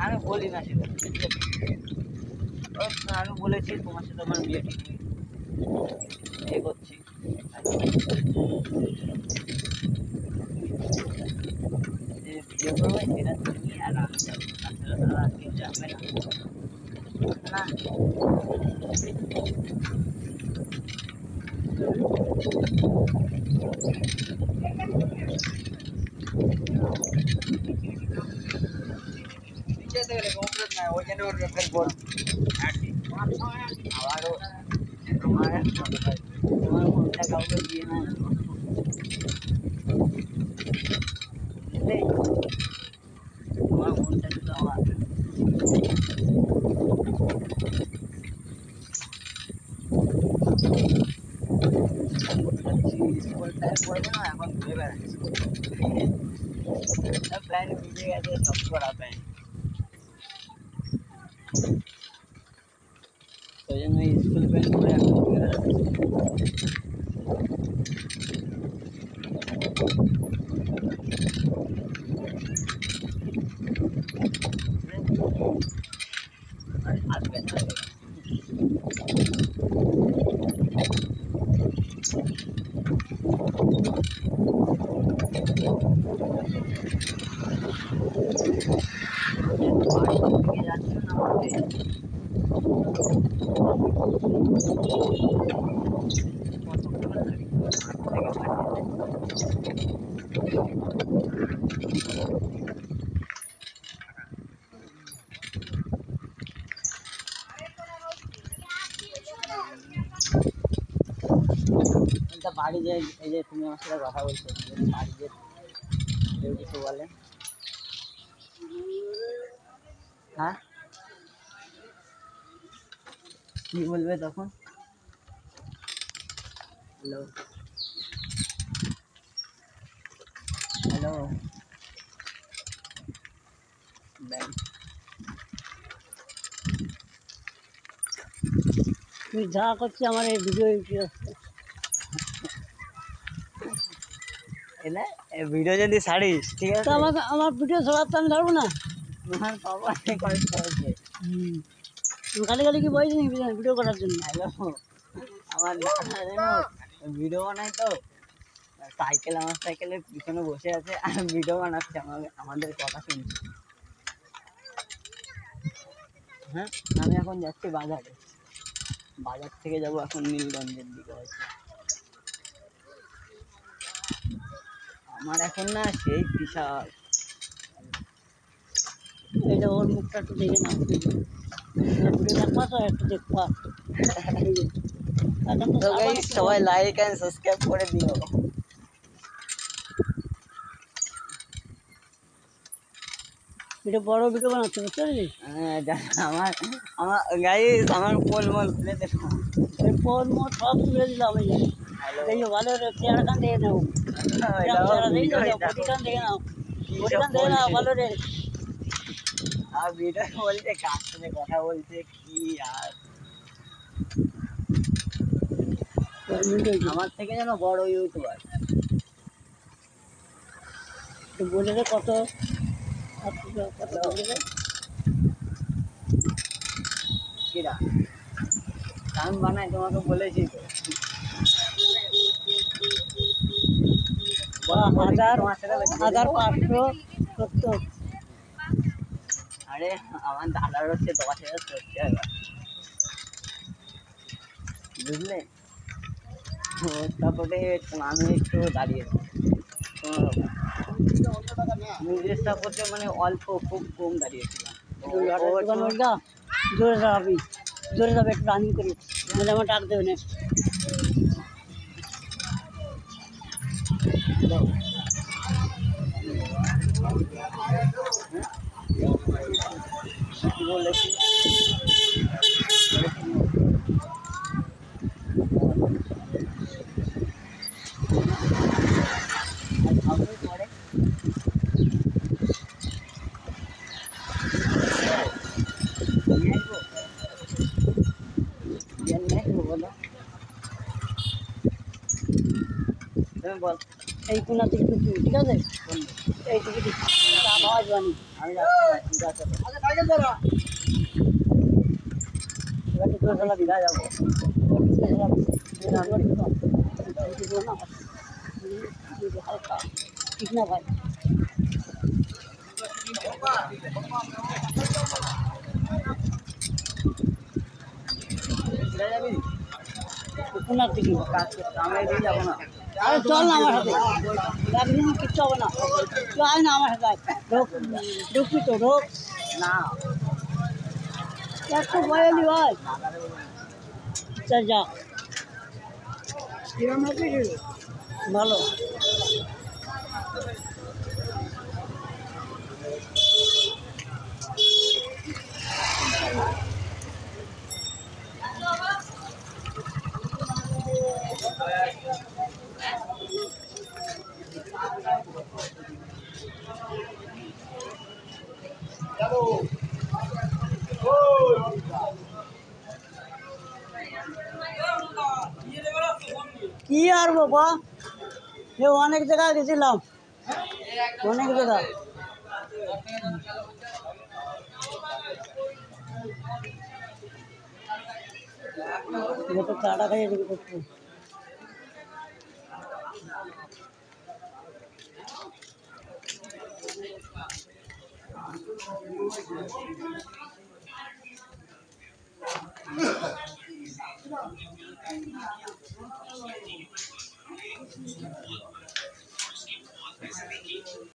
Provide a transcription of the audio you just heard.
আমি বলি না সেটা, আমি বলেছি তোমার সাথে আমার বিয়ে ঠিক এ করছি। বিয়ে করবে সেটা তুমি আর আমি যাবো, তাছাড়া তারা আর কেউ যাবে না। আবারও তোমার মনটা কাউকে দিয়ে না, তোমার মনটা শুধু আমার। স্কুল টাইম পড়বে না, এখন ঘুরে বেড়াচ্ছি। প্ল্যান ভিজে গেছে, সব করা প্ল্যান। ওই জন্য স্কুল প্ল্যান করে এখন ঘুরে বেড়াচ্ছি। আসবে না বাড়ি যে, এই যে তুমি আমার সাথে কথা বলছো, বাড়ি যে কেউ কিছু বলে, হ্যাঁ কি বলবে তখন? হ্যালো হ্যালো, তুই যা করছিস আমার এই ভিডিও ভিডিও যদি ছাড়িস ঠিক আছে, আমার ভিডিও ছাড়াতে আমি ছাড়বো না। আমার বাবা খালি খালি কি বলছি ভিডিও করার জন্য? হ্যালো, আমার ভিডিও বানাই তো, সাইকেল, আমার সাইকেলের পিছনে বসে আছে আর ভিডিও বানাচ্ছে, আমাদের কথা শুনছি। হ্যাঁ, আমি এখন যাচ্ছি বাজারে, বাজার থেকে যাবো এখন নীলগঞ্জের দিকে আছে। আমার এখন না সেই বিশাল, এটা ওর মুখটা একটু দেখে নাও, একটু দেখবা। সবাই লাইক অ্যান্ড সাবস্ক্রাইব করে দিও। এটা বড় ভিডিও বানাচ্ছে, বুঝতে পারলি? হ্যাঁ, আমার আমার গাইস, আমার পোল মোল খুলে দেখো, পোল মোল সব তুলে দিলাম। এই ভালো চেয়ার কান দেখে নাও, বডিকান দেখে নাও, বডিকান দেখে নাও ভালো রে। আর ভিডিও বলছে কার সাথে কথা বলছে কি, আর আমার থেকে যেন বড় ইউটিউবার। বলে রে কত কিরা গান বানায়, তোমাকে বলেছি তো। 1570। আরে আমার দাদার হচ্ছে 10,070 টাকা, বুঝলে? তারপরে আমি একটু দাঁড়িয়ে নিজের সাপোর্টে মানে অল্প খুব কম দাঁড়িয়েছিলাম। জোরে যাবি, জোরে যাবে, একটু রানিং করি, নাহলে আমার ডাক দেবে না। বলেছি বলো, তুমি বল এই কোনা থেকে ঢুকবি ঠিক আছে এই থেকে চা খাওয়া যাবি আমি যাচ্ছি আচ্ছা কাজে করো এবার তো তোলা দিলা যাবো হালকা ঠিক না ভাই কোনার দিকে আমরা এদিকে যাবো না আরে চল না আমার সাথে একদিন কিচ্ছু হবে না তুই আয় না আমার সাথে ঢুকবি তো ঢোক না একটু বয়ালি ভাই চল যা ভালো কি আর বাবা অনেক জায়গায় গেছিলাম অনেক জায়গা চাটা খাইয়ে দিবি করতে